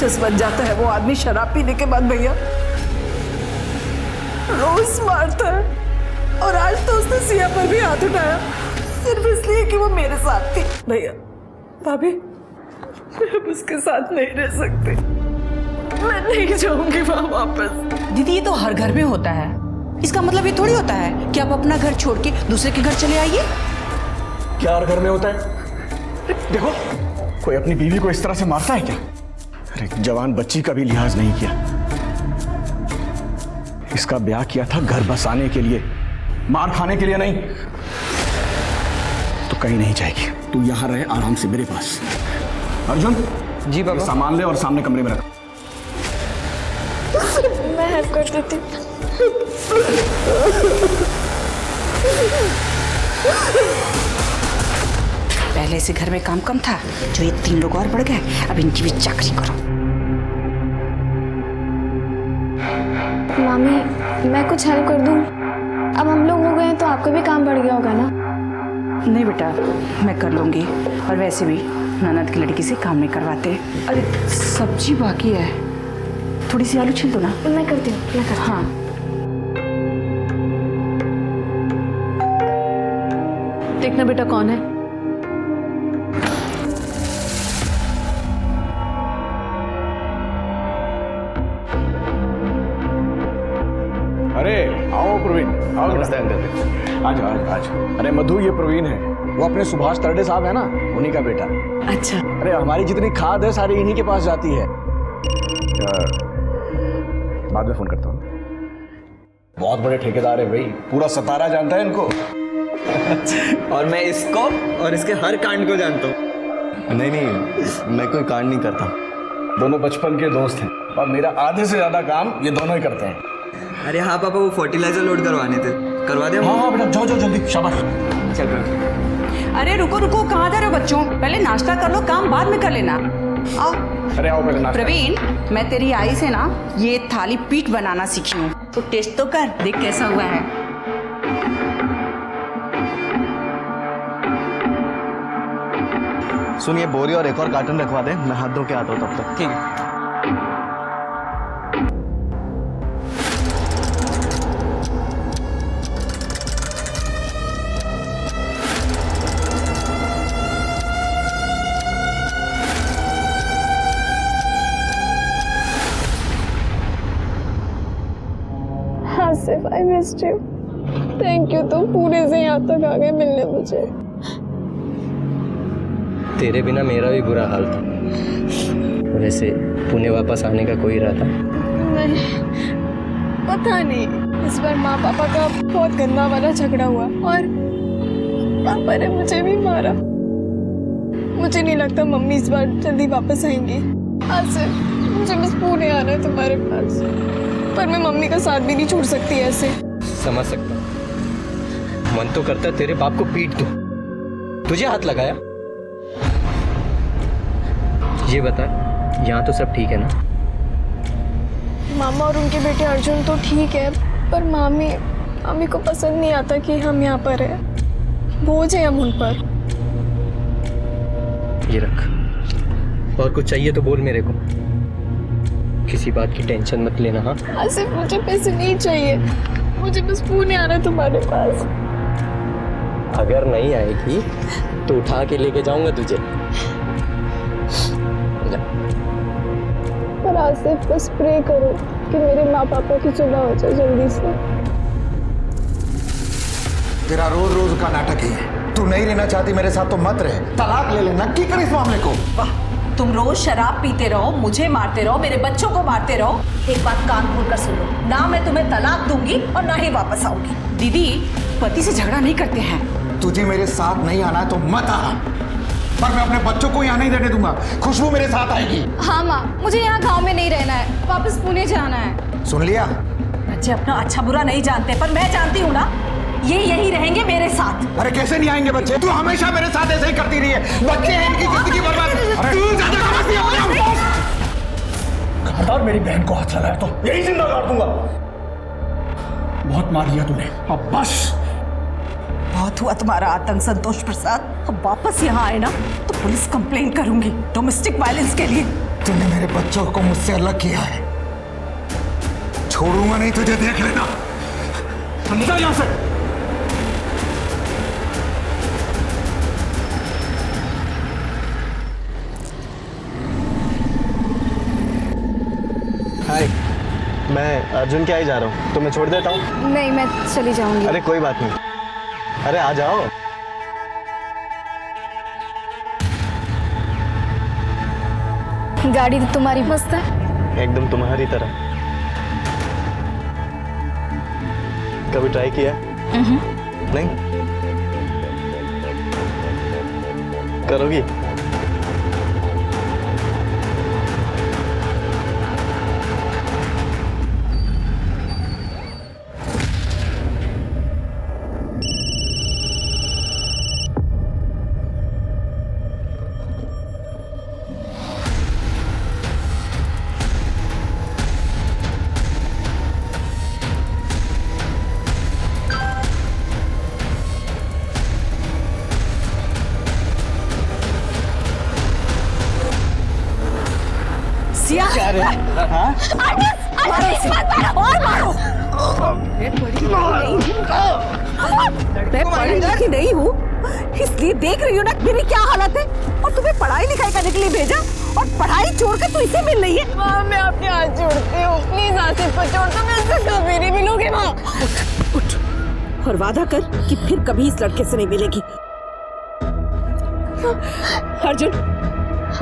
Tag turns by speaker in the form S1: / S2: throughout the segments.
S1: राक्षस बन जाता है वो आदमी शराब पीने के बाद भैया। रोज मारता है और आज तो उसने सिया पर भी हाथ उठाया सिर्फ इसलिए कि वो मेरे साथ थी। भैया भाभी, मैं अब उसके साथ नहीं रह सकती, मैं नहीं जाऊंगी वहां वापस।
S2: दीदी ये तो हर घर में होता है, इसका मतलब ये थोड़ी होता है कि आप अपना घर छोड़ के दूसरे के घर चले आइए।
S3: क्या हर घर में होता है? देखो, कोई अपनी बीवी को इस तरह से मारता है क्या? अरे जवान बच्ची का भी लिहाज नहीं किया। इसका ब्याह किया था घर बसाने के लिए, मार खाने के लिए नहीं। तो कहीं नहीं जाएगी, तू यहां रहे आराम से मेरे पास। अर्जुन
S4: जी बाबा।
S3: सामान ले और सामने कमरे में रख।
S5: मैं हेल्प कर देती हूँ।
S2: पहले से घर में काम कम था, जो ये 3 लोग और बढ़ गए, अब इनकी भी चाकरी करो।
S5: मामी, मैं कुछ हेल्प कर दूँ? अब हम लोग हो गए हैं तो आपका भी काम बढ़ गया होगा ना?
S2: नहीं बेटा, मैं कर लूंगी। और वैसे भी ननद की लड़की से काम नहीं करवाते। अरे सब्जी बाकी है, थोड़ी सी आलू छील दो ना।
S5: मैं करती हूँ, मैं करती हूँ।
S2: हाँ
S1: देखना बेटा कौन है।
S3: अरे आओ प्रवीण, आओ। नमस्ते अंकल। आज आज आज। अरे मधु, ये प्रवीण है, वो अपने सुभाष तरडे साहब है ना, उन्हीं का बेटा।
S1: अच्छा,
S3: अरे हमारी जितनी खाद है सारी इन्हीं के पास जाती है। बाद में फोन करता हूँ। बहुत बड़े ठेकेदार है भाई, पूरा सतारा जानता है इनको।
S4: और मैं इसको और इसके हर कांड को जानता हूँ।
S6: नहीं, मैं कोई कांड नहीं करता।
S3: दोनों बचपन के दोस्त हैं और मेरा आधे से ज्यादा काम ये दोनों ही करते हैं।
S4: अरे हाँ पापा, वो फर्टिलाइजर लोड करवाने थे, करवा दे।
S3: हाँ हाँ बेटा, जाओ जाओ जल्दी, शाबाश।
S4: चल रहा।
S2: अरे रुको रुको, कहाँ जा रहे हो बच्चों? पहले नाश्ता कर लो, काम बाद में कर लेना। आओ।
S3: अरे आओ पहले नाश्ता।
S2: प्रवीण, मैं तेरी आई से ना ये थाली पीठ बनाना सीखी हूँ, तो टेस्ट तो कर, देख कैसा हुआ है।
S6: सुनिए, बोरी और एक और कार्टन रखवा दे, मैं हाथ धो के आता हूँ तब तक।
S4: ठीक है।
S5: Asif, I missed you. Thank you, तुम पूरे से यहाँ तक आ गए मिलने मुझे।
S7: तेरे बिना मेरा भी बुरा हाल था। वैसे पुणे वापस आने का कोई इरादा?
S5: नहीं, पता नहीं, इस बार माँ पापा का बहुत गंदा वाला झगड़ा हुआ और पापा ने मुझे भी मारा। मुझे नहीं लगता मम्मी इस बार जल्दी वापस आएंगी। आसिफ, मुझे बस पुणे आना है तुम्हारे पास, पर मैं मम्मी का साथ भी नहीं छोड़ सकती ऐसे।
S7: समझ सकता हूं। मन तो करता तेरे बाप को पीट दूं। तुझे हाथ लगाया? ये बता, यहाँ तो सब ठीक है ना?
S5: मामा और उनके बेटे अर्जुन तो ठीक है, पर मामी को पसंद नहीं आता कि हम यहाँ पर हैं। बोझ है हम उन पर।
S7: ये रख, और कुछ चाहिए तो बोल मेरे को। किसी बात की टेंशन मत लेना। हाँ
S5: आसिफ, मुझे पैसे नहीं चाहिए, मुझे बस पुणे आना है तुम्हारे पास।
S7: अगर नहीं आएगी तो उठा के लेके जाऊंगा तुझे।
S5: पर आसिफ, बस प्रे करो कि मेरे माँ पापा की सुलह हो जाए जल्दी से।
S8: तेरा रोज रोज का नाटक ही है। तू नहीं रहना चाहती मेरे साथ तो मत रहे, तलाक ले ले, नक्की कर इस मामले को।
S2: वाह, तुम रोज शराब पीते रहो, मुझे मारते रहो, मेरे बच्चों को मारते रहो। एक बात कान खोलकर सुन लो, ना मैं तुम्हें तलाक दूंगी और ना ही वापस आऊंगी। दीदी, पति से झगड़ा नहीं करते हैं।
S8: तुझे मेरे साथ नहीं आना है तो मत आ, पर मैं अपने बच्चों को यहाँ नहीं रहने दूंगा। खुशबू मेरे साथ आएगी।
S5: हाँ माँ, मुझे यहाँ गांव में नहीं रहना है, वापस पुणे जाना है।
S8: सुन लिया?
S2: बच्चे अपना अच्छा बुरा नहीं जानते, पर मैं जानती हूँ ना, ये यही रहेंगे मेरे साथ।
S8: अरे कैसे नहीं आएंगे बच्चे? तू हमेशा मेरे साथ ऐसे ही करती रही है। बच्चे हैं, इनकी जिंदगी बर्बाद। अरे तू ज्यादा समझती है।
S3: खबरदार मेरी बहन को हाथ लगाया तो यही जिंदा गाड़ दूंगा। बहुत मार लिया तूने, अब बस।
S2: बहुत हुआ तुम्हारा आतंक संतोष प्रसाद। अब वापस यहाँ आए ना तो पुलिस कंप्लेन करूंगी डोमेस्टिक वायलेंस के लिए।
S8: तूने मेरे बच्चों को मुझसे अलग किया है, छोड़ूंगा नहीं तुझे, देख लेना। निकल यहां से।
S6: हाय, मैं अर्जुन के यहाँ ही जा रहा हूँ, तो मैं छोड़ देता हूँ।
S5: नहीं, मैं चली जाऊंगी।
S6: अरे कोई बात नहीं, अरे आ जाओ।
S5: गाड़ी तो तुम्हारी मस्त है।
S6: एकदम तुम्हारी तरह। कभी ट्राई किया? नहीं? करोगी?
S2: सिया क्या रे? हाँ? मैं पढ़ी लिखी नहीं हूँ, इसलिए देख रही हूँ ना मेरी क्या हालत है। और तुम्हें पढ़ाई लिखाई करने के लिए भेजा और पढ़ाई छोड़कर तू इसे मिल रही है।
S5: माँ, मैं आपके हाथ जोड़ती हूँ, प्लीज आसिफ को छोड़ दो, मैं उससे कभी नहीं मिलूंगी। माँ
S2: उठ और वादा कर कि फिर कभी इस लड़के से नहीं मिलेगी। अर्जुन,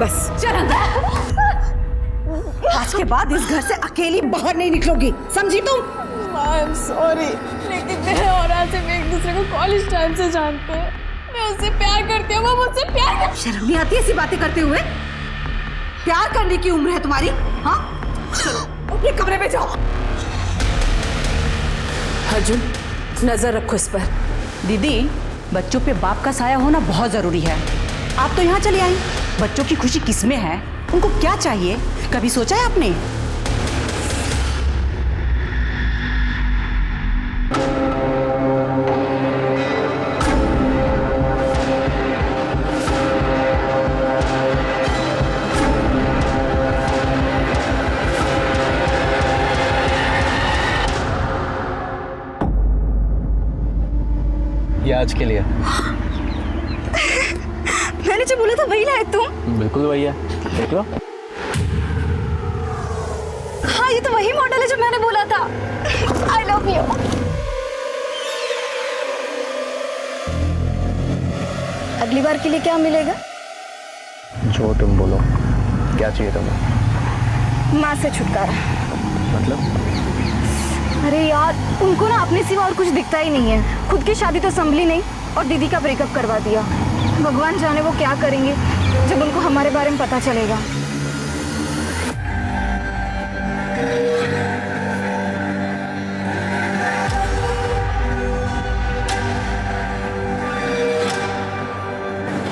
S2: बस चल अंदर। आज के बाद इस घर से अकेली बाहर नहीं निकलोगी, समझी तुम?
S5: आई एम सॉरी, लेकिन मैं और आसिफ एक दूसरे को कॉलेज टाइम से जानते हैं। मैं उससे प्यार करती हूँ, वो मुझसे प्यार करती है।
S2: शर्म नहीं आती ऐसी बातें करते हुए? प्यार करने की उम्र है तुम्हारी? हाँ, चलो अपने कमरे में जाओ। अर्जुन, नजर रखो इस पर। दीदी, बच्चों पे बाप का साया होना बहुत जरूरी है। आप तो यहाँ चली आई, बच्चों की खुशी किसमें है, उनको क्या चाहिए, कभी सोचा है आपने?
S7: ये आज के लिए।
S5: मैंने जो बोला था वही लाए तुम?
S7: बिल्कुल भैया, देख लो।
S5: हाँ, ये तो वही मॉडल है जो मैंने बोला था। I love you. अगली बार के लिए क्या मिलेगा?
S6: जो तुम बोलो। क्या चाहिए तुम्हें?
S5: माँ से छुटकारा।
S6: मतलब?
S5: अरे यार, उनको ना अपने सिवा और कुछ दिखता ही नहीं है। खुद की शादी तो संभली नहीं और दीदी का ब्रेकअप करवा दिया। भगवान जाने वो क्या करेंगे जब उनको हमारे बारे में पता चलेगा।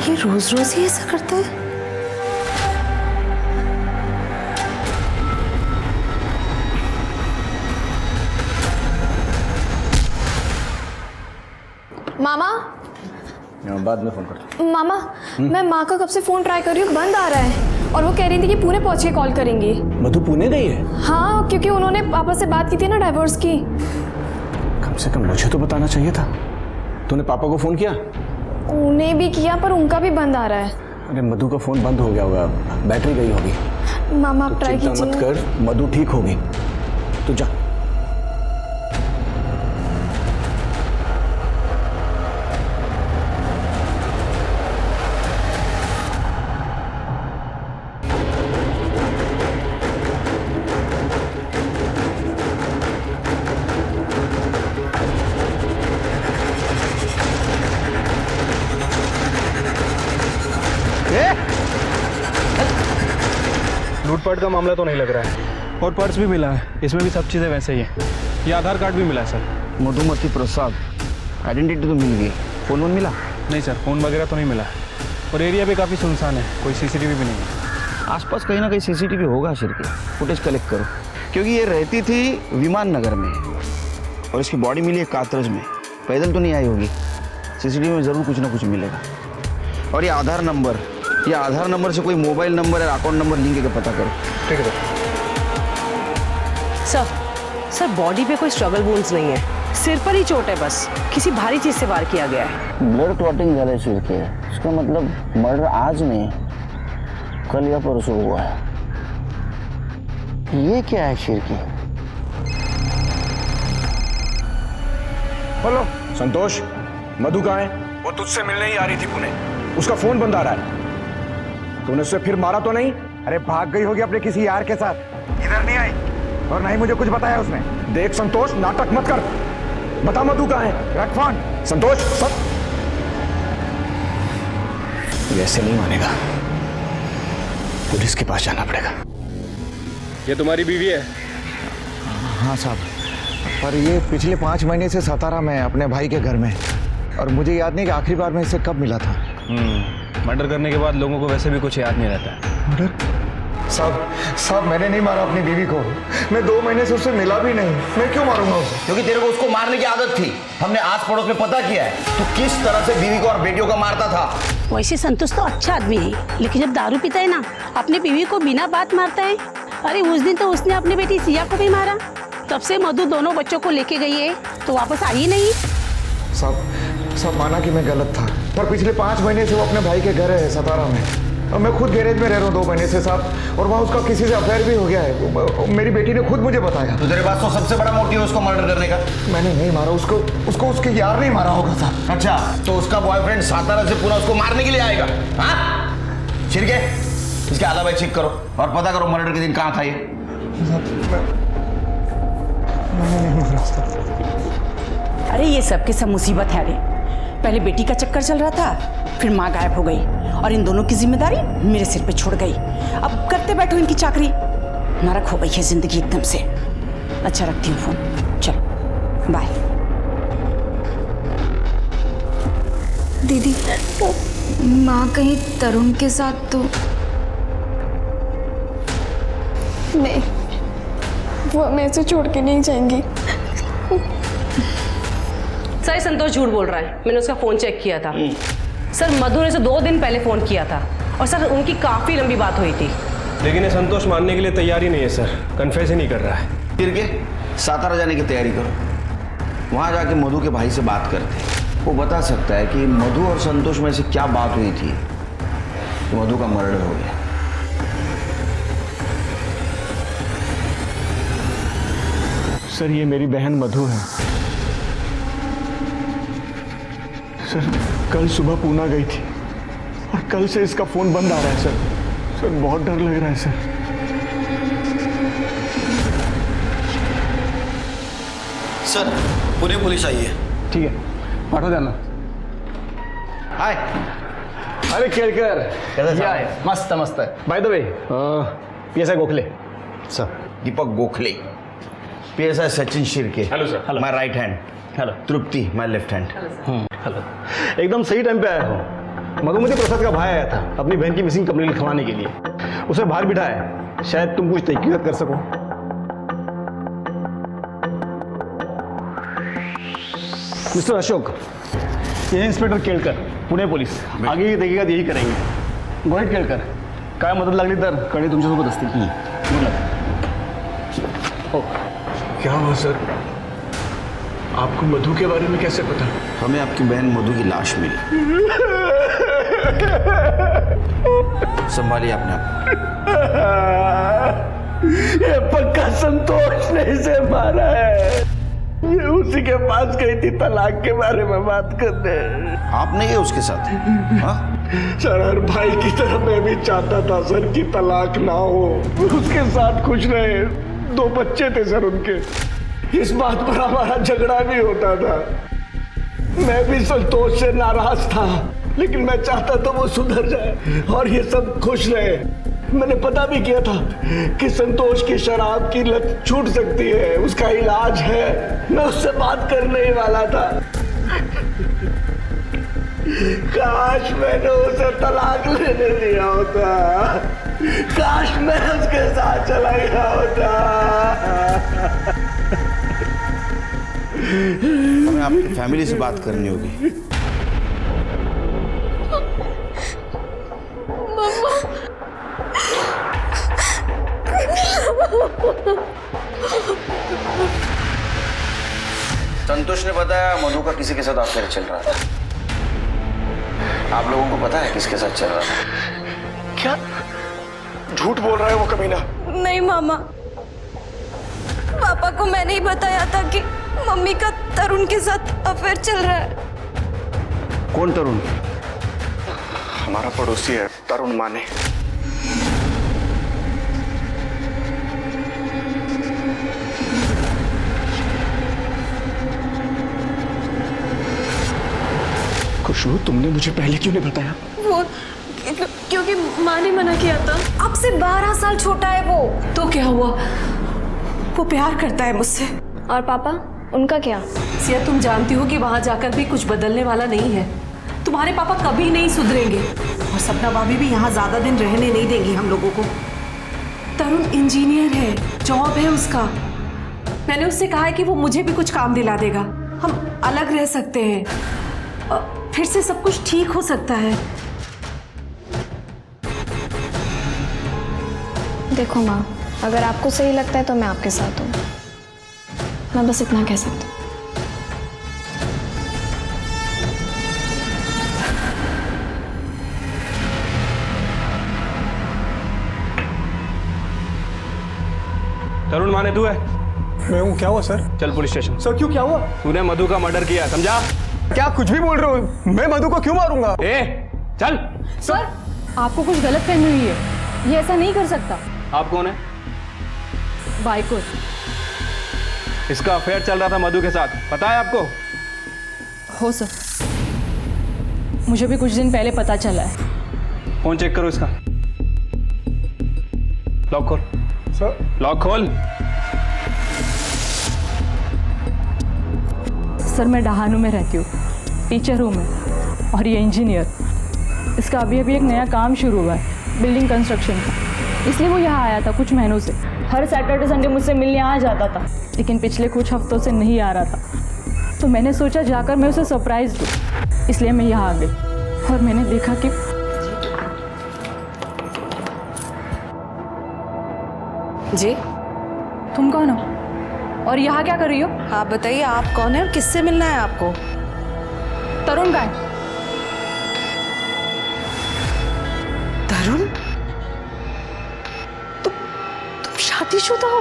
S5: ये रोज रोज ही ऐसा करता है। मामा,
S3: बाद में फोन करता
S5: मामा, मैं माँ का कब से फोन ट्राई कर रही हूँ, बंद आ रहा है। और वो कह रही थी कि पुणे पहुँच के कॉल करेंगी।
S3: हूँ। मधु पुणे गई है?
S5: हाँ, क्योंकि उन्होंने पापा से बात की थी ना डाइवोर्स की।
S3: कम से कम मुझे तो बताना चाहिए था। तूने पापा को फोन किया?
S5: उन्हें भी किया, पर उनका भी बंद आ रहा है।
S3: अरे मधु का फोन बंद हो गया होगा, बैटरी गई होगी।
S5: मामा, आप ट्राई
S3: चिंता मत
S5: कीजिए।
S3: कर, मधु ठीक होगी। तू जा।
S9: लूटपाट का मामला तो नहीं लग रहा है, और पर्स भी मिला है, इसमें भी सब चीज़ें वैसे ही है। ये आधार कार्ड भी मिला है सर।
S3: मधुमती प्रसाद, आइडेंटिटी तो मिल गई, फोन वोन मिला?
S9: नहीं सर, फ़ोन वगैरह तो नहीं मिला है, और एरिया भी काफ़ी सुनसान है, कोई सीसीटीवी भी नहीं है।
S3: आसपास कहीं ना कहीं सीसीटीवी होगा शिरके, फुटेज कलेक्ट करो। क्योंकि ये रहती थी विमान नगर में और इसकी बॉडी मिली है कातरज में। पैदल तो नहीं आई होगी, सीसीटीवी में ज़रूर कुछ ना कुछ मिलेगा। और ये आधार नंबर
S8: या आधार नंबर से कोई मोबाइल नंबर या अकाउंट नंबर लिंक करके पता करो।
S9: ठीक है
S10: सर सर बॉडी पे कोई स्ट्रगल वुंड्स नहीं है, सिर पर ही चोट है, बस किसी भारी चीज से वार किया गया है।
S11: ब्लड क्लॉटिंग गले सिर के, इसका मतलब मर्डर आज नहीं, कल या परसों हुआ है। ये क्या है सिर की?
S3: हेलो संतोष, मधु कहाँ है? वो तुझसे मिलने ही आ रही थी पुणे, उसका फोन बंद आ रहा है। तूने उसे फिर मारा तो नहीं?
S8: अरे भाग गई होगी अपने किसी यार के साथ, इधर नहीं आई और नहीं मुझे कुछ बताया उसने।
S3: देख संतोष, नाटक मत कर, बता मधु कहाँ है?
S8: रख फोन।
S3: संतोष सब ऐसे नहीं मानेगा, पुलिस के पास जाना पड़ेगा।
S9: ये तुम्हारी बीवी है?
S8: हाँ साहब, पर ये पिछले 5 महीने से सतारा में अपने भाई के घर में, और मुझे याद नहीं कि आखिरी बार मैं इससे कब मिला था।
S9: मर्डर करने के बाद लोगों को वैसे भी कुछ याद नहीं रहता है।
S8: मर्डर? साहब मैंने नहीं मारा अपनी बीवी को, मैं 2 महीने से उससे मिला भी नहीं, मैं क्यों मारूंगा उसे?
S11: क्योंकि तेरे को उसको मारने की आदत थी। हमने आस पड़ोस में पता किया है तो किस तरह से बीवी को और बेटियों को मारता था।
S12: वैसे संतोष तो अच्छा आदमी है, लेकिन जब दारू पीता है ना, अपनी बीवी को बिना बात मारता है। अरे उस दिन तो उसने अपनी बेटी सिया को भी मारा, तब से मधु दोनों बच्चों को लेके गई है तो वापस आई नहीं।
S8: साहब माना कि मैं गलत था, पर पिछले 5 महीने से वो अपने भाई के घर है सतारा में, और मैं खुद गैरेज में रह रहा हूँ 2 महीने से साहब, और वहाँ उसका किसी से अफेयर भी हो गया है। मेरी बेटी ने खुद मुझे बताया।
S11: तो तेरे पास तो सबसे बड़ा मोटिव है उसको मर्डर करने का।
S8: मैंने नहीं मारा उसको उसके यार नहीं मारा होगा साहब।
S11: अच्छा, तो उसका बॉयफ्रेंड सातारा से पूरा उसको मारने के लिए आएगा? हाँ छिड़के, इसके अलावा चेक करो और पता करो मर्डर के दिन कहाँ था ये।
S2: अरे ये सब के सब मुसीबत है। अरे पहले बेटी का चक्कर चल रहा था, फिर माँ गायब हो गई, और इन दोनों की जिम्मेदारी मेरे सिर पे छोड़ गई। अब करते बैठो इनकी चाकरी, नरक हो गई है जिंदगी एकदम से। अच्छा रखती हूँ फोन, चलो बाय।
S5: दीदी, माँ कहीं तरुण के साथ तो नहीं, वो हमें ऐसे छोड़ के नहीं जाएंगी।
S10: सर संतोष झूठ बोल रहा है, मैंने उसका फोन चेक किया था। सर मधु ने उसे 2 दिन पहले फोन किया था, और सर उनकी काफी लंबी बात हुई थी।
S9: लेकिन ये संतोष मानने के लिए तैयार ही नहीं है सर, कन्फेस ही नहीं कर रहा है।
S11: फिर के सातारा जाने की तैयारी करो, वहाँ जाके मधु के भाई से बात करते, वो बता सकता है कि मधु और संतोष में से क्या बात हुई थी, मधु का मर्डर हो गया।
S3: सर ये मेरी बहन मधु है। सर कल सुबह पूना गई थी, और कल से इसका फोन बंद आ रहा है सर बहुत डर लग रहा है सर।
S11: सर पुणे पुलिस आई है।
S3: ठीक है, पाठो जाना।
S11: हाय।
S3: अरे केळकर,
S11: कैसा
S3: या है, मस्त मस्त है। By the way, PSI Gokhale
S11: sir. Deepak Gokhale. PSI Sachin Shirke.
S9: Hello sir.
S11: My right hand.
S9: Hello.
S11: Tripti my left hand.
S9: Hello. एकदम सही टाइम पे आया हूँ। मधुमती प्रसाद का भाई आया था अपनी बहन की मिसिंग कंप्लेंट लिखवाने के लिए, उसे बाहर बिठाया, शायद तुम कुछ तहकीकात कर सको। मिस्टर अशोक, ये इंस्पेक्टर केळकर, पुणे पोलीस। आगे की तहकीकात यही करेंगे। गोहित केळकर, काय मदत लागली तर कडी तुमच्यासोबत असतील। Good luck. हो।
S3: क्या हुआ सर? आपको मधु के बारे में कैसे पता?
S11: हमें आपकी बहन मधु की लाश मिली। संभालिए अपने आप।
S3: ये पक्का संतोष ने इसे मारा है। ये उसी के पास गई थी तलाक के बारे में बात करने।
S11: आप नहीं है उसके साथ? हाँ
S3: सर, हर भाई की तरह मैं भी चाहता था सर कि तलाक ना हो, उसके साथ खुश रहे। 2 बच्चे थे सर उनके, इस बात पर हमारा झगड़ा भी होता था। मैं भी संतोष से नाराज था, लेकिन मैं चाहता था वो सुधर जाए और ये सब खुश रहे। मैंने पता भी किया था कि संतोष की शराब की लत छूट सकती है, उसका इलाज है। मैं उससे बात करने ही वाला था। काश मैंने उसे तलाक लेने दिया होता, काश मैं उसके साथ चला गया होता।
S11: हमें आपकी फैमिली से बात करनी होगी। संतोष ने बताया मधु का किसी के साथ अफेयर चल रहा था। आप लोगों को पता है किसके साथ चल रहा था?
S3: क्या झूठ बोल रहा है वो कमीना?
S5: नहीं मामा, पापा को मैंने ही बताया था कि मम्मी का तरुण के साथ अफेयर चल रहा है।
S11: कौन तरुण?
S3: हमारा पड़ोसी है तरुण माने। खुशबू, तुमने मुझे पहले क्यों नहीं बताया?
S5: वो क्योंकि माँ ने मना किया था।
S2: आपसे 12 साल छोटा है वो। तो क्या हुआ? वो प्यार करता है मुझसे।
S5: और पापा, उनका क्या?
S2: सिया, तुम जानती हो कि वहां जाकर भी कुछ बदलने वाला नहीं है। तुम्हारे पापा कभी नहीं सुधरेंगे और सपना भाभी भी यहाँ ज्यादा दिन रहने नहीं देंगी हम लोगों को। तरुण इंजीनियर है, जॉब है उसका। मैंने उससे कहा है कि वो मुझे भी कुछ काम दिला देगा, हम अलग रह सकते हैं, फिर से सब कुछ ठीक हो सकता है।
S5: देखो माँ, अगर आपको सही लगता है तो मैं आपके साथ हूँ। मैं बस इतना कह सकती हूँ।
S9: तरुण माने तू है?
S8: मैं हूँ। क्या हुआ सर?
S9: चल पुलिस स्टेशन।
S8: सर क्यों, क्या हुआ?
S9: तूने मधु का मर्डर किया, समझा?
S8: क्या कुछ भी बोल रहे हो? मैं मधु को क्यों मारूंगा?
S9: चल।
S5: सर, आपको कुछ गलत फहमी हुई है, ये ऐसा नहीं कर सकता।
S9: आप कौन है?
S5: बाइको।
S9: इसका अफेयर चल रहा था मधु के साथ, पता है आपको?
S5: हो सर, मुझे भी कुछ दिन पहले पता चला है।
S9: फोन चेक करो इसका। लॉक खोल।
S8: सर
S9: लॉक खोल।
S5: सर, मैं डहानू में रहती हूँ, टीचर हूँ मैं, और ये इंजीनियर। इसका अभी अभी एक नया काम शुरू हुआ है, बिल्डिंग कंस्ट्रक्शन का, इसलिए वो यहाँ आया था कुछ महीनों से। हर सैटरडे संडे मुझसे मिलने आ जाता था, लेकिन पिछले कुछ हफ्तों से नहीं आ रहा था। तो मैंने सोचा जाकर मैं उसे सरप्राइज दूँ, इसलिए मैं यहाँ आ गई और मैंने देखा कि
S2: जी,
S5: तुम कौन हो और यहाँ क्या कर रही हो?
S2: आप बताइए, आप कौन है और किससे मिलना है आपको?
S5: तरुण का है।
S2: तरुण? तुम शादीशुदा हो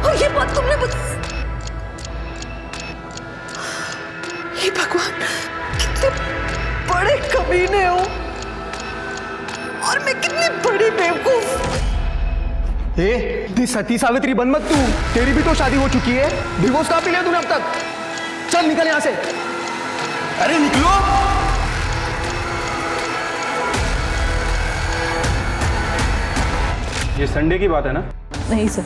S2: और ये बात तुमने ये भगवान, कितने बड़े कमीने हो और मैं कितनी बड़ी बेवकूफ।
S8: दी सती सावित्री बन मत तू, तेरी भी तो शादी हो चुकी है। डिवोर्स कहाँ पे लिया तूने अब तक? चल निकल यहाँ से। अरे निकलो।
S9: ये संडे की बात है ना?
S5: नहीं सर,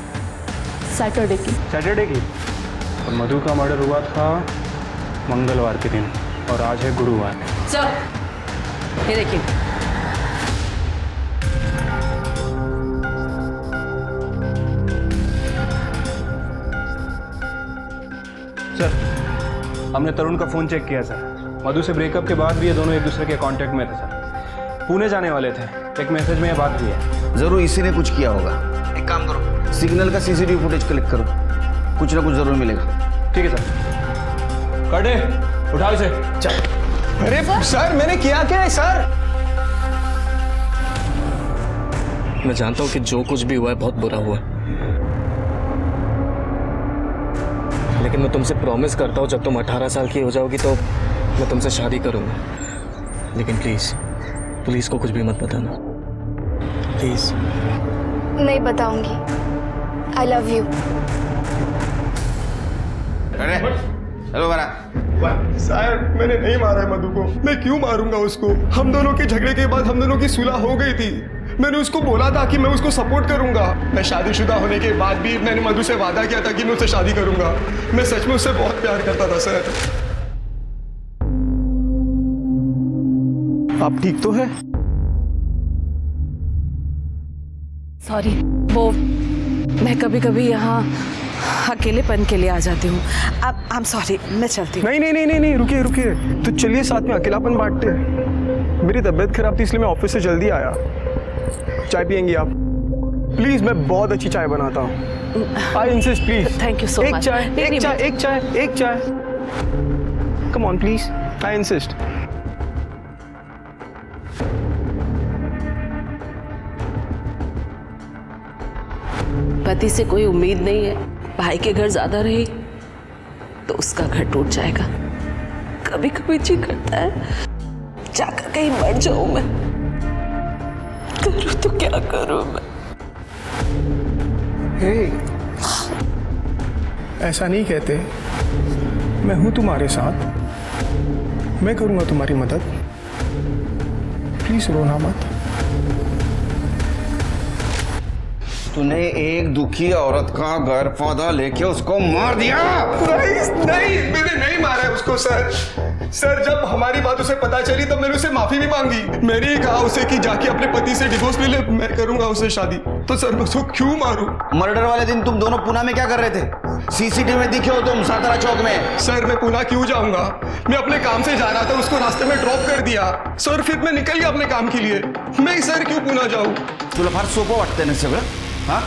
S5: सैटरडे की।
S9: सैटरडे की? और मधु का मर्डर हुआ था मंगलवार के दिन और आज है गुरुवार।
S2: सर, ये देखिए,
S9: सर हमने तरुण का फोन चेक किया सर। मधु से ब्रेकअप के बाद भी ये दोनों एक दूसरे के कांटेक्ट में थे सर। पुणे जाने वाले थे, एक मैसेज में ये बात भी है।
S11: जरूर इसी ने कुछ किया होगा। एक काम करो, सिग्नल का सीसीटीवी फुटेज कलेक्ट करो, कुछ ना कुछ जरूर मिलेगा।
S9: ठीक है सर। काटे, उठाओ इसे।
S11: चल।
S8: अरे सर, मैंने किया क्या है सर?
S7: मैं जानता हूँ कि जो कुछ भी हुआ है बहुत बुरा हुआ, लेकिन मैं तुमसे प्रॉमिस करता हूँ जब तुम 18 साल की हो जाओगी तो मैं तुमसे शादी करूँगा। लेकिन प्लीज़ पुलिस को कुछ भी मत बताना, प्लीज़।
S5: नहीं बताऊंगी। I love you.
S11: अरे हेलो बरा।
S8: सर मैंने नहीं मारा है मधु को, मैं क्यों मारूंगा उसको? हम दोनों के झगड़े के बाद हम दोनों की सुलह हो गई थी। मैंने उसको बोला था कि मैं उसको सपोर्ट करूंगा। मैं शादीशुदा होने के बाद भी मैंने मधु से वादा किया था कि मैं उससे शादी करूंगा। मैं सच में उससे बहुत प्यार करता था सर। आप ठीक तो है?
S2: सॉरी, वो मैं कभी कभी यहाँ अकेलेपन के लिए आ जाती हूँ। आई एम सॉरी, मैं चलती हूँ।
S8: नहीं, रुकिए। तो चलिए साथ में अकेलापन बांटते हैं।
S6: मेरी तबीयत खराब थी इसलिए मैं ऑफिस से जल्दी आया। चाय पियेंगी आप? प्लीज, मैं बहुत अच्छी चाय बनाता हूँ। I insist please.
S10: Thank you so
S6: एक
S10: मच।
S6: चाय, एक चाय, एक चाय, एक चाय। Come on please, I insist.
S10: पति से कोई उम्मीद नहीं है, भाई के घर ज्यादा रही तो उसका घर टूट जाएगा। कभी कभी जी करता है जाकर कहीं मर जाऊं मैं। करूं तो क्या करूं मैं?
S6: ऐसा नहीं कहते। मैं हूं तुम्हारे साथ, मैं करूंगा तुम्हारी मदद। प्लीज रोना मत।
S11: तूने एक दुखी औरत का घर पौधा लेके उसको मार दिया।
S6: नहीं, मैंने नहीं मारा है उसको सर। सर, जब हमारी बात उसे पता चली तब मैंने उसे माफी भी मांगी। मैंने ही कहा उसे कि जाके अपने पति से डिवोर्स ले ले, मैं करूंगा उससे शादी। तो सर मैं उसको क्यों मारूं?
S11: मर्डर वाले दिन तुम दोनों पुणे में क्या कर रहे थे? सीसीटीवी में दिखे हो तुम सातारा चौक में।
S6: सर मैं पुणे क्यों जाऊंगा? मैं अपने काम से जा रहा था, उसको रास्ते में ड्रॉप कर दिया सर, फिर मैं निकल गया अपने काम के लिए। मैं सर क्यों पुणे जाऊं?
S11: तुला फार सोपं वाटतंय ना सगळं? हाँ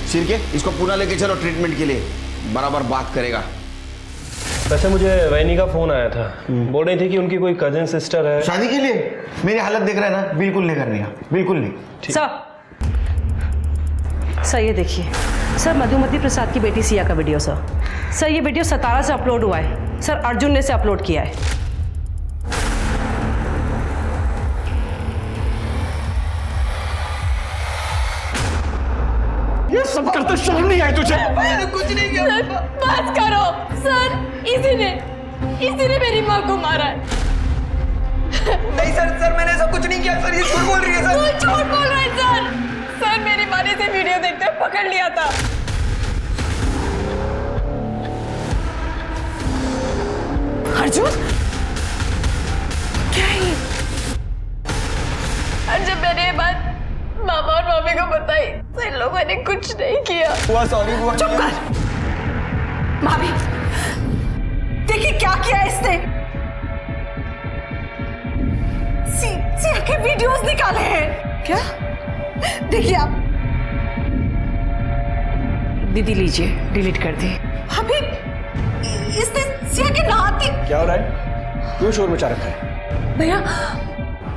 S11: शिर्के, इसको पुणे लेके चलो ट्रीटमेंट के लिए, बराबर बात करेगा।
S13: वैसे मुझे वैनी का फोन आया था, बोल रही थी कि उनकी कोई कजिन सिस्टर है।
S11: शादी के लिए? मेरी हालत देख रहा है ना, बिल्कुल नहीं करनी है, बिल्कुल नहीं।
S10: सर ये देखिए सर, मधुमती प्रसाद की बेटी सिया का वीडियो सर। सर ये वीडियो सतारा से अपलोड हुआ है सर, अर्जुन ने से अपलोड किया है।
S6: ये सब करते शर्म नहीं आई तुझे?
S5: कुछ नहीं किया। बात करो सर, इसी ने मेरी माँ को मारा है।
S4: नहीं सर, मैंने ऐसा कुछ नहीं किया सर, ये झूठ बोल रही है सर।
S5: तू झूठ बोल रहा है सर। सर मेरी माँ ने से वीडियो देखते हुए पकड़ लिया था।
S1: अर्जुन, क्या है?
S5: और जब मैंने ये बात मामा और मामी को बताई तो इन लोगों ने कुछ नहीं किया।
S4: सॉरी बुआ।
S1: चुप कर। भाभी, देखिए क्या किया इसने। सिया के वीडियोस निकाले हैं। क्या? देखिए आप।
S10: दीदी लीजिए, डिलीट कर दी।
S1: भाभी, इसने सिया के नहाती।
S6: क्या हो रहा है? क्यों शोर मचा रखा है?
S1: भैया,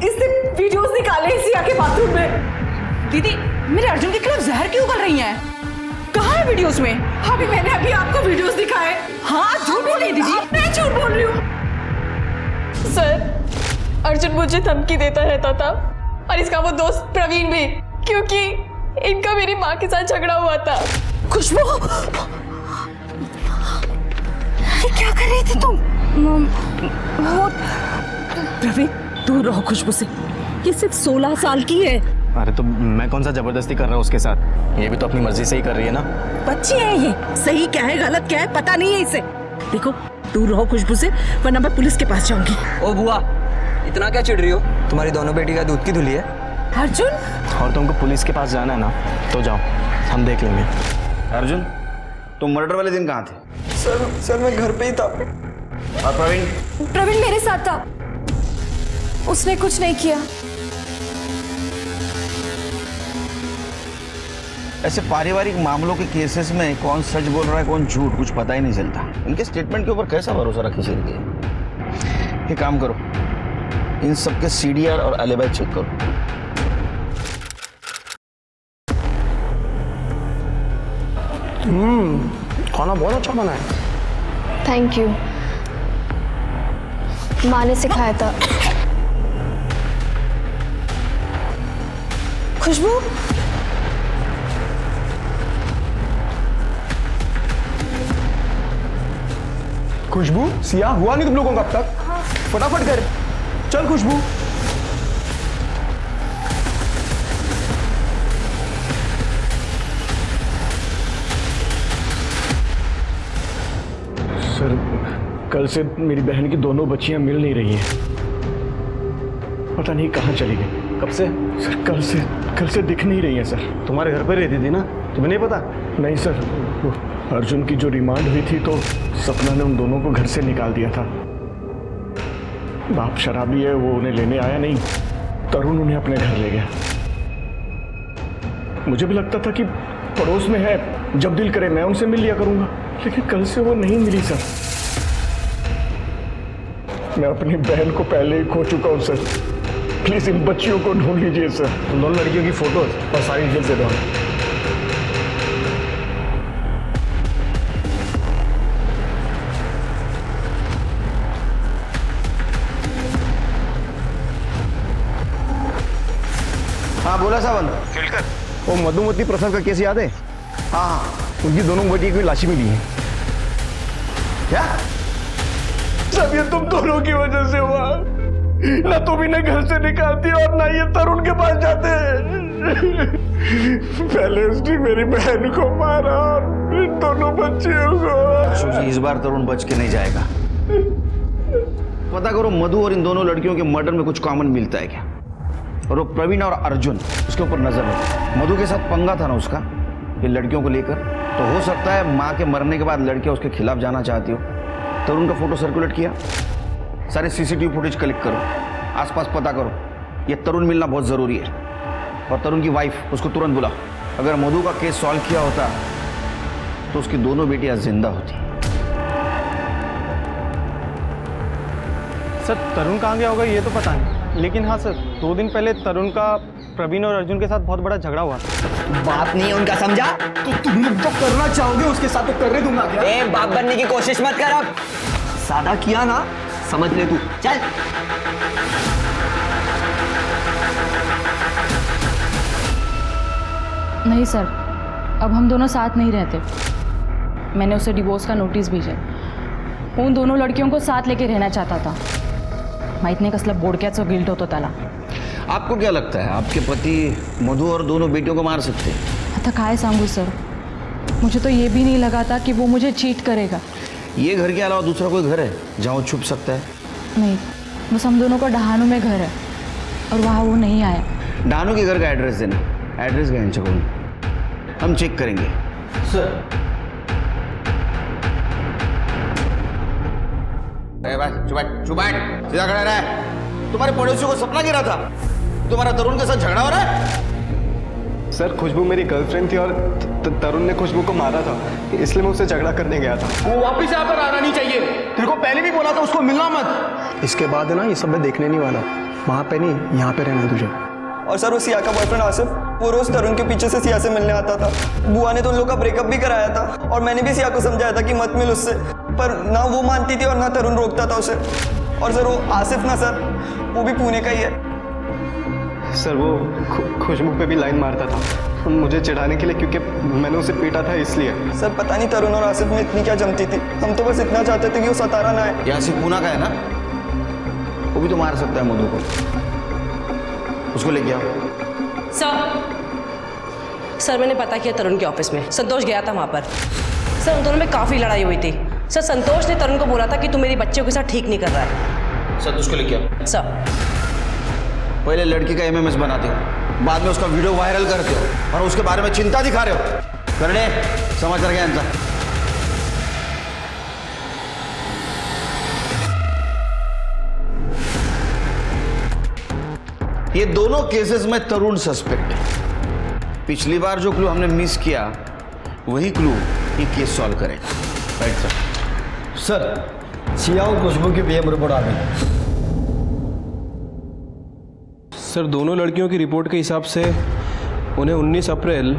S1: इसने वीडियोस निकाले हैं सिया के बाथरूम में।
S2: दीदी, मेरे अर्जुन के खिलाफ जहर क्यों कर रही हैं? कहाँ है वीडियोस में?
S1: भाभी, मैंने अभी आपको वीडियोस दिखाए।
S2: हाँ, झूठ बोल रही दीदी।
S1: मैं झूठ बोल रही हूँ।
S5: सर, अर्जुन मुझे धमकी देता रहता था और इसका वो दोस्त प्रवीण भी, क्योंकि इनका मेरी माँ के साथ झगड़ा हुआ था।
S1: खुशबू, ये क्या कर रही थी तुम?
S2: वो प्रवीण, दूर रहो खुशबू से। ये सिर्फ 16 साल की है।
S7: अरे तो मैं कौन सा जबरदस्ती कर रहा हूँ उसके साथ? ये भी तो अपनी मर्जी से ही कर रही है ना।
S2: बच्ची है ये, सही क्या है गलत क्या है पता नहीं है इसे। देखो, दूर रहो खुशबू से, वरना मैं पुलिस के पास जाऊंगी।
S4: ओ बुआ, इतना क्या चिढ़ रही हो? तुम्हारी दोनों बेटी का दूध की धुली है।
S1: अर्जुन,
S7: और तुमको पुलिस के पास जाना है ना, तो जाओ, हम देख लेंगे।
S11: अर्जुन, तुम मर्डर वाले दिन कहाँ थे?
S4: सर मैं घर पे ही था।
S11: और प्रवीण?
S5: प्रवीण मेरे साथ था, उसने कुछ नहीं किया।
S11: ऐसे पारिवारिक मामलों के केसेस में कौन सच बोल रहा है कौन झूठ, कुछ पता ही नहीं चलता। इनके स्टेटमेंट के ऊपर कैसा भरोसा रखी चलती है? ये काम करो, इन सब के सीडीआर और एलिबाई चेक करो।
S6: खाना बहुत अच्छा बना है।
S5: थैंक यू, माँ ने सिखाया था। खुशबू,
S6: खुशबू, सिया हुआ नहीं तुम लोगों का अब तक? फटाफट कर, चल खुशबू। सर, कल से मेरी बहन की दोनों बच्चियां मिल नहीं रही हैं। पता नहीं कहाँ चली गई।
S9: कब से?
S6: सर कल से दिख नहीं रही हैं सर।
S9: तुम्हारे घर पर रहती थी ना, तुम्हें नहीं पता?
S6: नहीं सर, वो अर्जुन की जो रिमांड हुई थी तो सपना ने उन दोनों को घर से निकाल दिया था।
S3: बाप शराबी है, वो उन्हें लेने आया नहीं, तरुण उन्हें अपने घर ले गया। मुझे भी लगता था कि पड़ोस में है, जब दिल करे मैं उनसे मिल लिया करूंगा, लेकिन कल से वो नहीं मिली सर। मैं अपनी बहन को पहले ही खो चुका हूं सर। प्लीज इन बच्चियों को ढूंढ लीजिए सर।
S9: उन दोनों लड़कियों की फोटोज और सारी डिटेल्स दे दो।
S11: हाँ बोला सावन।
S9: वो मधुमती प्रसाद का केस याद है?
S11: हाँ
S9: उनकी दोनों बेटी की लाशें मिली हैं।
S11: क्या?
S3: सब ये तुम दोनों की वजह से हुआ। ना तुम इन्हें घर से निकालती और ना ये तरुण के पास जाते। पहले उसने मेरी बहन को मारा और इन दोनों बच्चियों को।
S11: अशोक जी, इस बार तरुण बच के नहीं जाएगा। पता करो मधु और इन दोनों लड़कियों के मर्डर में कुछ कॉमन मिलता है क्या? और वो प्रवीण और अर्जुन, उसके ऊपर नजर रखो। मधु के साथ पंगा था ना उसका ये लड़कियों को लेकर, तो हो सकता है माँ के मरने के बाद लड़कियां उसके खिलाफ जाना चाहती हो। तरुण का फोटो सर्कुलेट किया, सारे सीसीटीवी फुटेज कलेक्ट करो, आसपास पता करो। ये तरुण मिलना बहुत ज़रूरी है। और तरुण की वाइफ, उसको तुरंत बुलाओ। अगर मधु का केस सॉल्व किया होता तो उसकी दोनों बेटियां जिंदा होती।
S14: सर तरुण कहाँ गया होगा ये तो पता नहीं, लेकिन हाँ सर 2 दिन पहले तरुण का प्रवीण और अर्जुन के साथ बहुत बड़ा झगड़ा हुआ था।
S4: बात नहीं है उनका, समझा?
S6: तो तुम लोग तो करना चाहोगे उसके साथ, तो करने दूंगा क्या?
S4: ए, बाप बनने की कोशिश मत कर। अब सादा किया ना, समझ ले तू। चल।
S15: नहीं सर, अब हम दोनों साथ नहीं रहते। मैंने उसे डिवोर्स का नोटिस भेजा। उन दोनों लड़कियों को साथ लेके रहना चाहता था। माहित नाही कसला बोडक्याचं गिल्ट होतो त्याला।
S11: आपको क्या लगता है आपके पति मधु और दोनों बेटियों को मार सकते हैं?
S15: आता काय सांगू सर, मुझे तो ये भी नहीं लगा था कि वो मुझे चीट करेगा।
S11: ये घर के अलावा दूसरा कोई घर है जहाँ वो छुप सकता है?
S15: नहीं, बस हम दोनों का डहानू में घर है और वहाँ वो नहीं आया।
S11: डानू के घर का एड्रेस देना। एड्रेस क्या है? हम चेक करेंगे
S6: सर।
S11: सीधा खड़ा रहा। तुम्हारे पड़ोसियों को सपना गिरा था तुम्हारा तरुण के साथ झगड़ा हो रहा है?
S6: सर खुशबू मेरी गर्लफ्रेंड थी और तरुण ने खुशबू को मारा था, इसलिए मैं उससे झगड़ा करने गया था।
S9: वो वापस यहाँ पर आना नहीं चाहिए। तेरे को पहले भी बोला था उसको मिलना मत।
S6: इसके बाद है ना, ये सब मैं देखने नहीं वाला। वहाँ पे नहीं, यहाँ पे रहना तुझे।
S14: और सर वो सिया का बॉयफ्रेंड आसिफ, वो रोज तरुण के पीछे से सिया से मिलने आता था। बुआ ने तो उन लोग का ब्रेकअप भी कराया था और मैंने भी सिया को समझाया था कि मत मिल उससे, पर ना वो मानती थी और ना तरुण रोकता था उसे। और सर वो आसिफ ना सर, वो भी पुणे का ही है। सर वो खुशबू पे भी लाइन मारता था मुझे चिढ़ाने के लिए, क्योंकि मैंने उसे पीटा था इसलिए। सर पता नहीं तरुण और आसिफ में इतनी क्या जमती थी। हम तो बस इतना चाहते थे कि वो सतारा ना आए।
S11: ये आसिफ पूना का है ना, वो भी तो मार सकता है मधु को। उसको लेके आओ।
S2: सर मैंने पता किया तरुण के ऑफिस में, संतोष गया था वहाँ पर। सर उन दोनों में काफ़ी लड़ाई हुई थी। सर संतोष ने तरुण को बोला था कि तू मेरी बच्चियों के साथ ठीक नहीं कर रहा है।
S11: सर उसको लेके आओ।
S2: सर
S11: पहले लड़की का एमएमएस बनाते हो, बाद में उसका वीडियो वायरल करते हो और उसके बारे में चिंता दिखा रहे हो। करने समाचार क्या इनका? ये दोनों केसेस में तरुण सस्पेक्ट है। पिछली बार जो क्लू हमने मिस किया वही क्लू ये केस सॉल्व करेगा। Right sir.
S9: सर सिया और खुशबू की पीएम रिपोर्ट आ गई।
S13: सर दोनों लड़कियों की रिपोर्ट के हिसाब से उन्हें 19 अप्रैल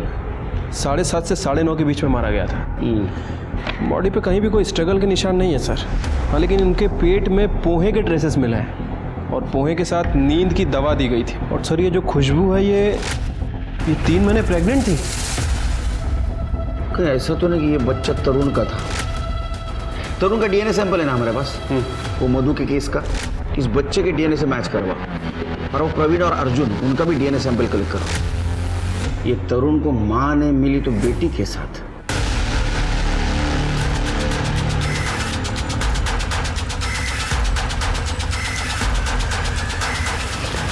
S13: 7:30 से 9:30 के बीच में मारा गया था। बॉडी पे कहीं भी कोई स्ट्रगल के निशान नहीं है सर। हाँ, लेकिन उनके पेट में पोहे के ट्रेसेस मिले हैं और पोहे के साथ नींद की दवा दी गई थी। और सर ये जो खुशबू है ये 3 महीने प्रेग्नेंट थी।
S11: कहीं ऐसा तो नहीं कि ये बच्चा तरुण का था? तरुण का डीएनए सैंपल है ना हमारे पास, वो मधु के केस का। इस बच्चे के डीएनए से मैच करवा, और वो प्रवीण और अर्जुन उनका भी डीएनए सैंपल कलेक्ट करो। ये तरुण को माँ ने मिली तो बेटी के साथ।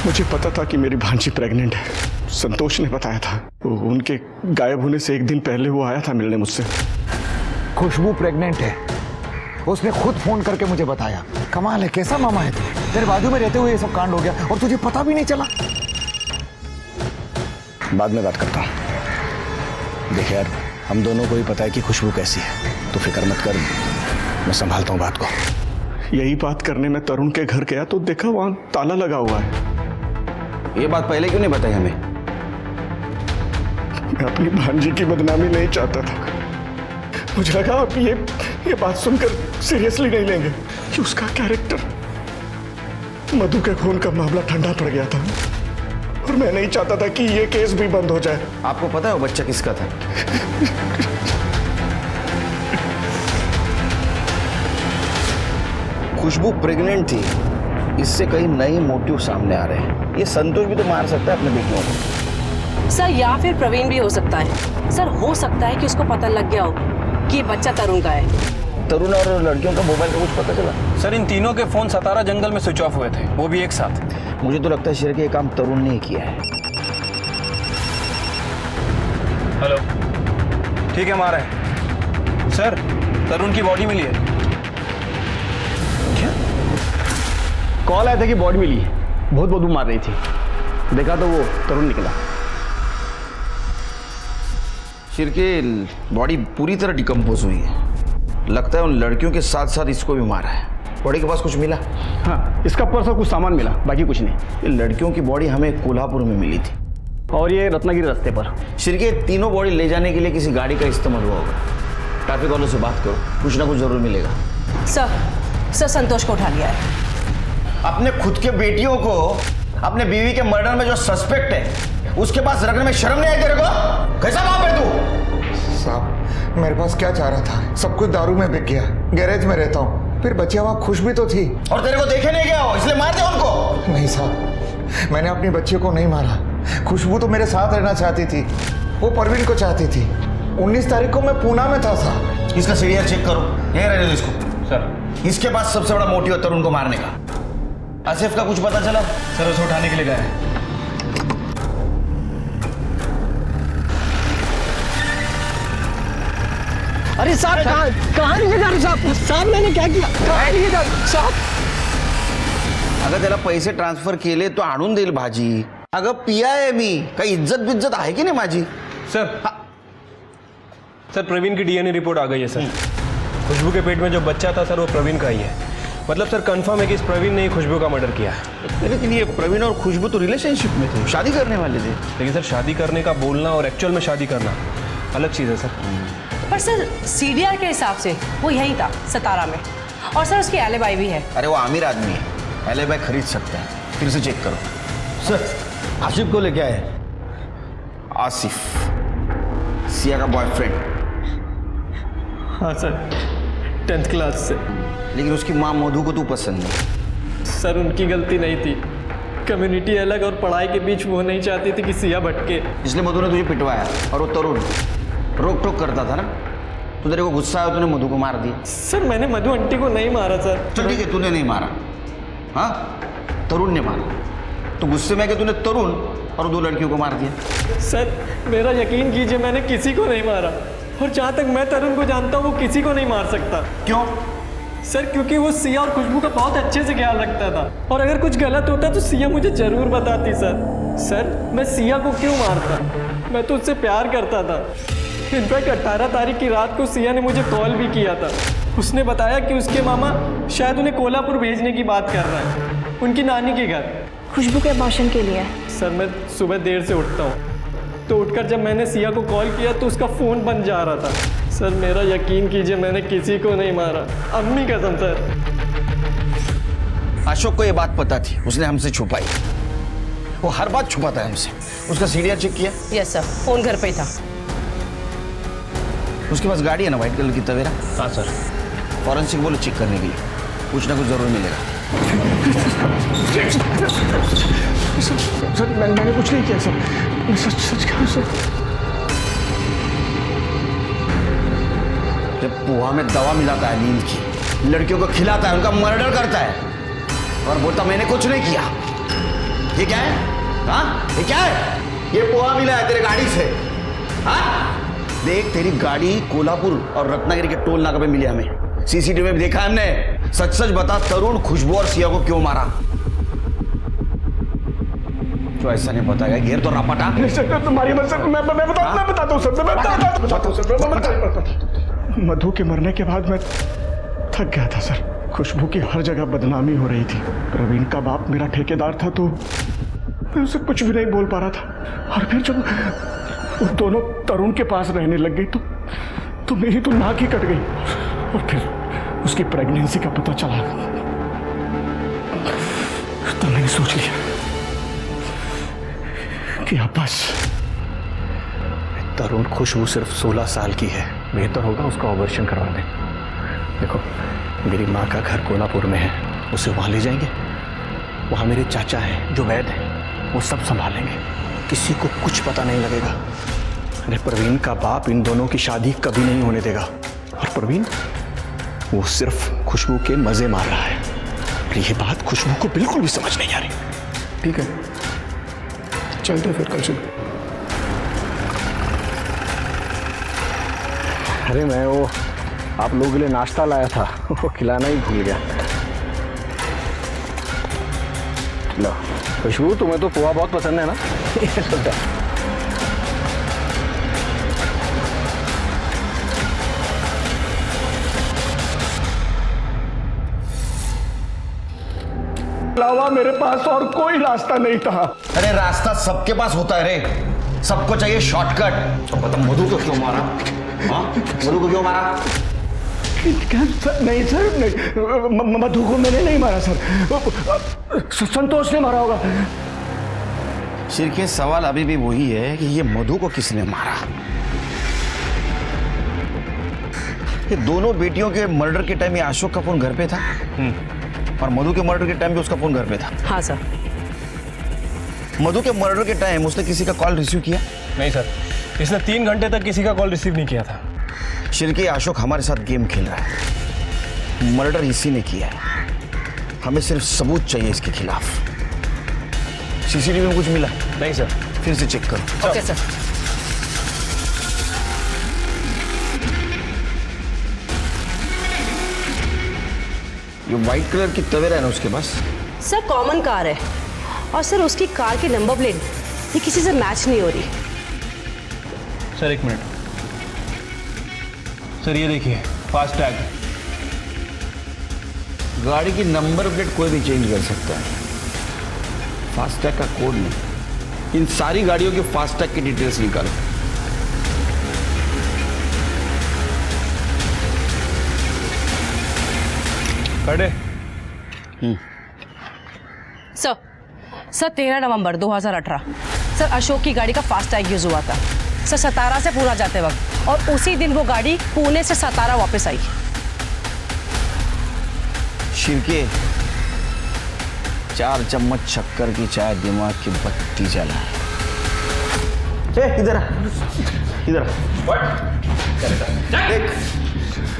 S3: मुझे पता था कि मेरी भांजी प्रेग्नेंट है। संतोष ने बताया था। उनके गायब होने से 1 दिन पहले वो आया था मिलने मुझसे।
S8: खुशबू प्रेग्नेंट है, उसने खुद फोन करके मुझे बताया। कमाल है, कैसा मामा है तू? तेरे बाजू में रहते हुए ये सब कांड हो गया और तुझे पता भी नहीं चला।
S11: बाद में बात करता हूँ। देख यार, हम दोनों को ही पता है कि खुशबू कैसी है, तो फिक्र मत कर, मैं संभालता हूँ बात को।
S3: यही बात करने में तरुण के घर गया तो देखा वहां ताला लगा हुआ है।
S11: ये बात पहले क्यों नहीं बताई हमें?
S3: मैं अपनी भांजी की बदनामी नहीं चाहता था। मुझे लगा आप ये बात सुनकर सीरियसली नहीं लेंगे कि उसका कैरेक्टर, मधु के खून का मामला ठंडा पड़ गया था और मैं नहीं चाहता था कि ये केस भी बंद हो जाए।
S11: आपको पता है वो बच्चा किसका था? खुशबू प्रेग्नेंट थी, इससे कई नए मोटिव सामने आ रहे हैं। ये संतोष भी तो मार सकता है अपने बेटियों को।
S10: सर या फिर प्रवीण भी हो सकता है। सर हो सकता है कि उसको पता लग गया हो कि ये बच्चा तरुण का है।
S11: तरुण और लड़कियों का मोबाइल का कुछ पता चला?
S13: सर इन तीनों के फोन सतारा जंगल में स्विच ऑफ हुए थे, वो भी एक साथ।
S11: मुझे तो लगता है शेर के ये काम तरुण ने ही किया है।
S13: हेलो, ठीक है, हमारा है सर। तरुण की बॉडी मिली है।
S9: कॉल आया था कि बॉडी मिली है, बहुत बदबू मार रही थी। देखा तो वो तरुण निकला।
S11: शेर के बॉडी पूरी तरह डिकम्पोज हुई है। लगता है उन लड़कियों के साथ साथ इसको भी मारा है। बॉडी के पास कुछ मिला?
S9: हाँ, इसका पर्स और कुछ सामान मिला, बाकी कुछ नहीं।
S11: ये लड़कियों की बॉडी हमें कोल्हापुर में मिली थी
S9: और ये रत्नागिरी रास्ते पर।
S11: शेर के तीनों बॉडी ले जाने के लिए किसी गाड़ी का इस्तेमाल हुआ होगा। ट्रैफिक वालों से बात करो, कुछ ना कुछ जरूर मिलेगा।
S2: सर संतोष को उठा लिया है।
S11: अपने खुद के बेटियों को, अपने बीवी के मर्डर में जो सस्पेक्ट है उसके पास रखने में शर्म नहीं आई तेरे को? कैसा बाप है तू?
S8: साहब, मेरे पास क्या चाह रहा था, सब कुछ दारू में बिक गया। गैरेज में रहता हूँ, फिर बच्चियां वहां खुश भी तो थी।
S11: और तेरे को देखे नहीं गया हो इसलिए मार दिया उनको?
S8: नहीं साहब, मैंने अपनी बच्चियों को नहीं मारा। खुशबू तो मेरे साथ रहना चाहती थी, वो परवीन को चाहती थी। 19 तारीख को मैं पूना में था साहब।
S11: इसका सीरियल चेक करो, यहीं रहने दो इसको। सर, इसके पास सबसे बड़ा मोटिव है तरुण को मारने का। आसिफ का कुछ पता चला?
S13: सर उसे उठाने के लिए गए हैं।
S9: अरे साहब, कहाँ लेके जा रहे साहब? साहब मैंने क्या किया? कहाँ लेके जा रहे साहब?
S11: अगं त्याला पैसे ट्रान्सफर केले तो आणून देईल भाजी। अगं पिया आहे मी, काही इज्जत बिज्जत आहे की नाही माझी?
S13: सर प्रवीण की डीएनए रिपोर्ट आ गई है सर। खुशबू के पेट में जो बच्चा था सर वो प्रवीण का ही है। मतलब सर कंफर्म है कि इस प्रवीण ने ही खुशबू का मर्डर किया है।
S11: लेकिन ये प्रवीण और खुशबू तो रिलेशनशिप में थे, शादी करने वाले थे।
S13: लेकिन सर शादी करने का बोलना और एक्चुअल में शादी करना अलग चीज़ है सर।
S2: पर सर सीडीआर के हिसाब से वो यही था, सतारा में। और सर उसकी एलिबाई भी है।
S11: अरे वो अमीर आदमी है, एलिबाई खरीद सकता है। फिर से चेक करो।
S9: सर आसिफ को लेके आए।
S11: आसिफ सिया का बॉयफ्रेंड?
S13: हाँ सर, 10th क्लास से।
S11: लेकिन उसकी माँ मधु को तू पसंद नहीं?
S13: सर उनकी गलती नहीं थी, कम्युनिटी अलग और पढ़ाई के बीच वो नहीं चाहती थी कि सिया भटके,
S11: इसलिए मधु ने तुझे पिटवाया। और वो तरुण रोक टोक करता था ना, तो तेरे को गुस्सा आया, तूने मधु को मार दिया।
S13: सर मैंने मधु आंटी को नहीं मारा सर।
S11: चल ठीक है, तूने नहीं मारा, हाँ तरुण ने मारा। तो गुस्से में कि तूने तरुण और 2 लड़कियों को मार दिया।
S13: सर मेरा यकीन कीजिए, मैंने किसी को नहीं मारा। और जहाँ तक मैं तरुण को जानता हूँ वो किसी को नहीं मार सकता।
S11: क्यों?
S13: सर क्योंकि वो सिया और खुशबू का बहुत अच्छे से ख्याल रखता था, और अगर कुछ गलत होता तो सिया मुझे जरूर बताती। सर मैं सिया को क्यों मारता? मैं तो उससे प्यार करता था। इनफैक्ट 18 तारीख की रात को सिया ने मुझे कॉल भी किया था। उसने बताया कि उसके मामा शायद उन्हें कोल्हापुर भेजने की बात कर रहा है, उनकी नानी के घर।
S5: खुशबू के अबॉर्शन के लिए।
S13: सर मैं सुबह देर से उठता हूँ, तो उठकर जब मैंने सिया को कॉल किया तो उसका फ़ोन बंद जा रहा था। सर मेरा यकीन कीजिए, मैंने किसी को नहीं मारा, अम्मी कसम सर।
S11: अशोक को ये बात पता थी, उसने हमसे छुपाई। वो हर बात छुपाता है हमसे। उसका सीडीआर चेक किया?
S2: यस सर, फोन घर पे था।
S11: उसके पास गाड़ी है ना व्हाइट कलर की तवेरा?
S13: हाँ सर।
S11: फॉरेंसिक बोलो चेक करने के लिए, कुछ ना कुछ जरूर मिलेगा।
S3: सर मैंने कुछ नहीं किया सर, सच कह रहा हूं सर।
S11: जब पोहा में दवा मिलाता है नींद की, लड़कियों को खिलाता है, उनका मर्डर करता है और बोलता मैंने कुछ नहीं किया। ये क्या है? हाँ ये क्या है? ये पोहा मिला है तेरे गाड़ी से। हाँ देख, तेरी गाड़ी कोल्हापुर और रत्नागिरी के टोल नाका पे मिली हमें। सीसीटीवी में देखा हमने। सच सच बता, तरुण खुशबू और सिया को क्यों मारा? तो ऐसा नहीं बताएगा, घेर तो रपटा।
S3: तुम्हारी मत सर, मैं बताता हूँ सर, मैं बताता हूँ सर। मधु के मरने के बाद मैं थक गया था सर। खुशबू की हर जगह बदनामी हो रही थी। प्रवीण का बाप मेरा ठेकेदार था तो मैं उसे कुछ भी नहीं बोल पा रहा था। और फिर जब वो दोनों तरुण के पास रहने लग गई तो मेरी तो नाक ही कट गई। और फिर उसकी प्रेगनेंसी का पता चला तो मैंने सोच लिया कि अब बस।
S9: तरुण खुशबू सिर्फ 16 साल की है, बेहतर होगा उसका ऑपरेशन करवा दें। देखो मेरी माँ का घर कोल्हापुर में है, उसे वहाँ ले जाएंगे। वहाँ मेरे चाचा हैं जो वैद्य हैं, वो सब संभालेंगे, किसी को कुछ पता नहीं लगेगा। अरे प्रवीण का बाप इन दोनों की शादी कभी नहीं होने देगा। और प्रवीण वो सिर्फ खुशबू के मजे मार रहा है। और ये बात खुशबू को बिल्कुल भी समझ नहीं आ रही।
S3: ठीक है, चलते फिर कल सुबह।
S9: अरे मैं वो आप लोगों के लिए नाश्ता लाया था, वो खिलाना ही भूल गया। लो खुशबू, तुम्हें तो पोहा बहुत पसंद है ना?
S3: अलावा मेरे पास और कोई रास्ता नहीं था।
S11: अरे रास्ता सबके पास होता है रे, सबको चाहिए शॉर्टकट। तो बता मधु को क्यों मारा? हाँ, मधु को क्यों मारा?
S3: क्या सर? नहीं सर, नहीं, मधु को मैंने नहीं मारा सर, संतोष ने मारा होगा।
S11: सिर के सवाल अभी भी वही है कि ये मधु को किसने मारा। ये दोनों बेटियों के मर्डर के टाइम ये अशोक का फोन घर पे था और मधु के मर्डर के टाइम भी उसका फोन घर पे था।
S10: हाँ सर।
S11: मधु के मर्डर के टाइम उसने किसी का कॉल रिसीव किया?
S13: नहीं सर, इसने 3 घंटे तक किसी का कॉल रिसीव नहीं किया था।
S11: शिरके, अशोक हमारे साथ गेम खेल रहा है। मर्डर इसी ने किया है, हमें सिर्फ सबूत चाहिए इसके खिलाफ। सीसीटीवी में कुछ मिला?
S13: नहीं सर।
S11: फिर से चेक करो।
S10: Okay sir.
S11: ये व्हाइट कलर की तवेरा है ना उसके पास?
S10: सर कॉमन कार है और सर उसकी कार की नंबर प्लेट ये किसी से मैच नहीं हो रही।
S13: सर 1 मिनट सर, ये देखिए फास्ट टैग।
S11: गाड़ी की नंबर प्लेट कोई भी चेंज कर सकता है, फास्टैग का कोड नहीं। इन सारी गाड़ियों के फास्टैग की डिटेल्स निकालो।
S13: खड़े।
S2: सर 13 नवंबर 2018 सर अशोक की गाड़ी का फास्ट टैग यूज हुआ था सर, सतारा से पूरा जाते वक्त, और उसी दिन वो गाड़ी पुणे से सतारा वापस आई।
S11: शिरके, 4 चम्मच शक्कर की चाय दिमाग की बत्ती जला। इधर इधर देख,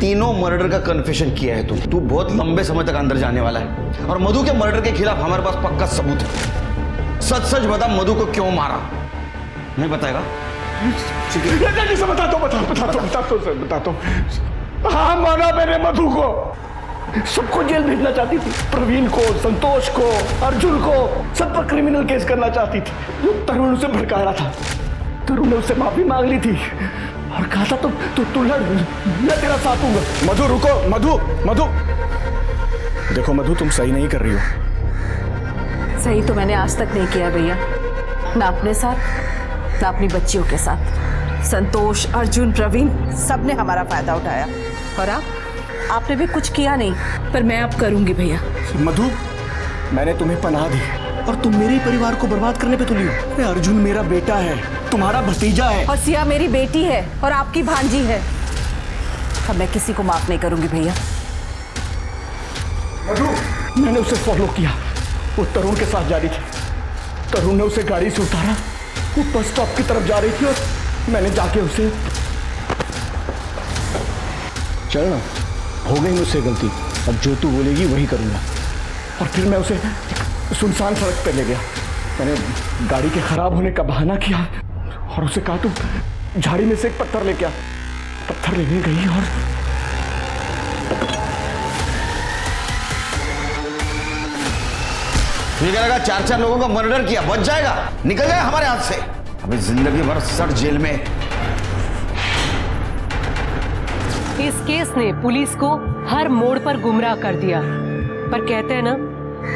S11: तीनों मर्डर का कन्फेशन किया है तू बहुत लंबे समय तक अंदर जाने वाला है। और मधु के मर्डर के खिलाफ हमारे पास पक्का सबूत है। सच सच बता, मधु को क्यों मारा? नहीं बताएगा?
S3: बताता हूँ। हाँ, मारा मैंने मधु को। सबको जेल भेजना चाहती थी, प्रवीण को, संतोष को, अर्जुन को, सब पर क्रिमिनल केस करना चाहती थी। जो तरुण उसे भड़का रहा था, तरुण ने उससे माफी मांग ली थी और कहा था तू लड़, मैं तेरा साथ दूंगा।
S9: मधु रुको, मधु देखो मधु, तुम सही नहीं कर रही हो।
S2: सही तो मैंने आज तक नहीं किया भैया, ना अपने साथ ना अपनी बच्चियों के साथ। संतोष, अर्जुन, प्रवीण सब ने हमारा फायदा उठाया और आपने भी कुछ किया नहीं, पर मैं अब करूंगी भैया।
S9: मधु, मैंने तुम्हें पनाह दी और तुम मेरे परिवार को बर्बाद करने पे तुली हो। अर्जुन मेरा बेटा है, तुम्हारा भतीजा है।
S2: और सिया मेरी बेटी है और आपकी भांजी है। अब मैं किसी को माफ नहीं करूंगी भैया।
S3: मधु, मैंने उसे फॉलो किया, वो तरुण के साथ जा रही थी। तरुण ने उसे गाड़ी से उतारा, वो बस स्टॉप की तरफ जा रही थी और मैंने जाके उसे।
S9: चल ना, हो गई मुझसे गलती, अब जो तू बोलेगी वही करूँगा।
S3: और फिर मैं उसे सुनसान सड़क पर ले गया। मैंने गाड़ी के खराब होने का बहाना किया और उसे कहा तू झाड़ी में से एक पत्थर लेके आ। पत्थर लेने गई और
S11: तुझे क्या लगा 4-4 लोगों का मर्डर किया बच जाएगा, निकल जाएगा हमारे हाथ से? अभी जिंदगी भर सड़ जेल में।
S16: इस केस ने पुलिस को हर मोड़ पर गुमराह कर दिया, पर कहते हैं ना,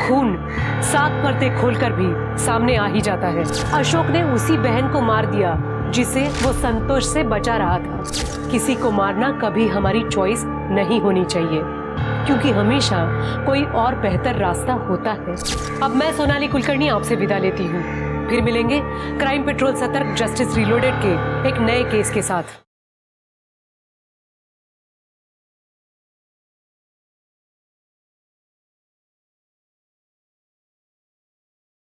S16: खून 7 पर्दे खोलकर भी सामने आ ही जाता है। अशोक ने उसी बहन को मार दिया जिसे वो संतोष से बचा रहा था। किसी को मारना कभी हमारी चॉइस नहीं होनी चाहिए, क्योंकि हमेशा कोई और बेहतर रास्ता होता है। अब मैं सोनाली कुलकर्णी आपसे विदा लेती हूँ। फिर मिलेंगे क्राइम पेट्रोल सतर्क जस्टिस रीलोडेड के एक नए केस के साथ।